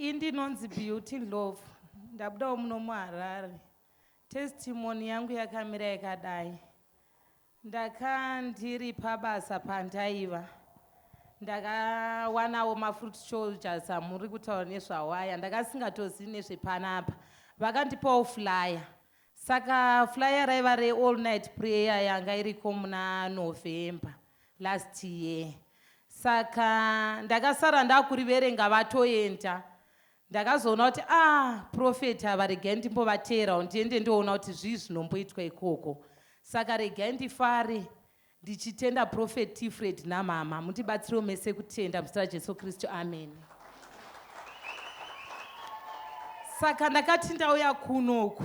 Indinonzi Beauty Love, ndabuda muno muHarare. Testimony yangu yakamira yakadai. Ndakandiri pabasa pandaiva. Ndakawanawo mafruit soldiers amuri kutaura nezvawaya. Ndakasingatozivi nezvepanapa. Vakandipawo flyer. Saka flyer raiva all night prayer yanga iriko muna November last year. Saka ndakasara ndakuriverenga vatoenda. Ndakazoona kuti prophet avaregai ndimbovateera ndiende ndoona kuti zvii zvinomboitwa ikoko. Saka regai ndifare ndichitenda prophet Tifred namama mutibatsirewo mese kutenda muzita raJesu Kristu, amen. Saka ndakati ndauya kunoku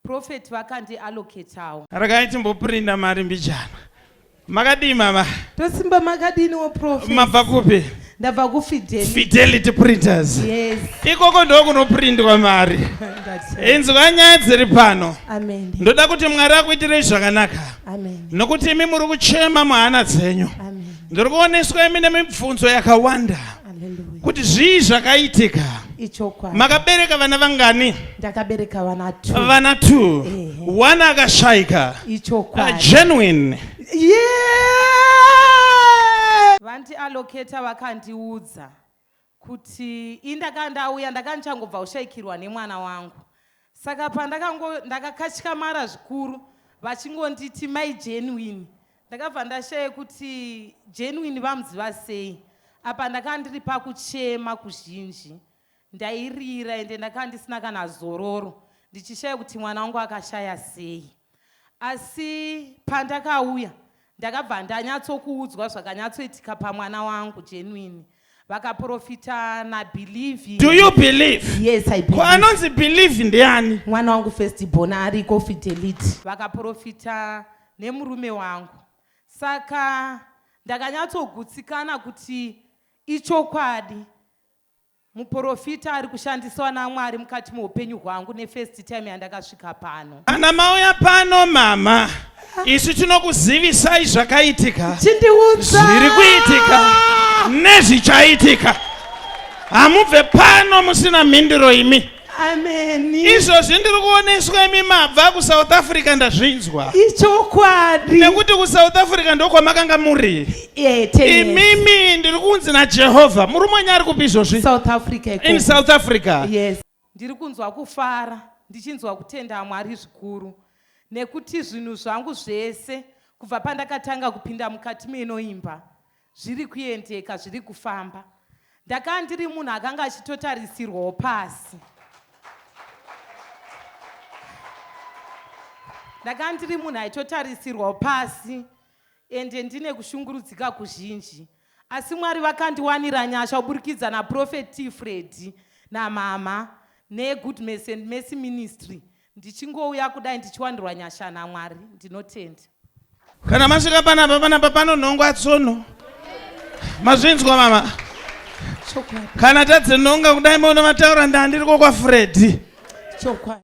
prophet vakandiallocatawo. Regai timboprinda mari mbichana. Makadii mama? Tosimba makadiniwo prophet? Mabva kupi? Ndabva kuFidelity. Fidelity Printers. Yes. Ikoko ndokunoprindwa mari. Inzwa nyaya dziri pano. Amen. Ndoda kuti Mwari akuitirei zvakanaka. Amen. Nokuti imi muri kuchema muhana dzenyu. Amen. Ndiri kuoneswa imi nemibvunzo yakawanda. Hallelujah. Kuti zvii zvakaitika. Ichokwadi. Makabereka vana vangani? Ndakabereka vana 2. Vana 2. One akashaika. Ichokwadi. Genuine. Yeah! Vandiallocata vakandiudza kuti indakandauya ndakandichangobva kushaikirwa nemwana wangu. Saka ndakakatyamara zvikuru vachingonditi mai Genuine. Ndakabva ndashaya kuti Genuine vamuziva sei. Apa ndakandiri pakuchema kuzhinji. Ndairira ende ndakandisina kana zororo. Ndichishaya kuti mwana wangu akashaya sei. Asi pandakauya ndakabva ndanyatsokuudzwa zvakanyatsoitika pamwana wangu Genuine. Vakaprofita naBelieve. Do you believe? Yes, I believe. Anonzi believe ndiani? Mwana wangu first born ariko Fidelity. Vakaprofita nemurume wangu. Saka ndakanyatsogutsikana kuti ichokwadi muprofita ari kushandiswa naMwari mukati muupenyu hwangu nefirst time yandakasvika pano. Kana mauya pano mama, isu tinokuzivisai zvakaitika. Chindiudza zviri kuitika nezvichaitika. Hamubve pano musina mhinduro imi. Amen. Izvozvi ndiri kuoneswa imi mabva kuSouth Africa ndazvinzwa. Ichokwadi. Nekuti kuSouth Africa ndokwamakanga muri. Imimi ndiri kunzi naJehovha. Muri monyari kupi izvozvi? South Africa. In South Africa. Yes. Ndiri kunzwa kufara, ndichinzwa kutenda Mwari zvikuru. Nekuti zvinhu zvangu zvese kubva pandakatanga kupinda mukati menoimba zviri kuendeka, zviri kufamba. Ndakandiri munhu akanga achitotarisirwawo pasi. Ndakandiri munhu aitotarisirwawo pasi ende ndine kushungurudzika kuzhinji. Asi Mwari vakandiwanira nyasha kuburikidza naProphet Tifred namama neGood Mercy and Mercy Ministry. Ndichingouya kudai ndichiwandirwa nyasha naMwari, ndinotenda. Kana masvika panapa panonhongwa tsono. Mazvinzwa mama? Chokwadi. Kana tadzenonga kudai maona mataura ndandiriko kwaFred. Chokwadi.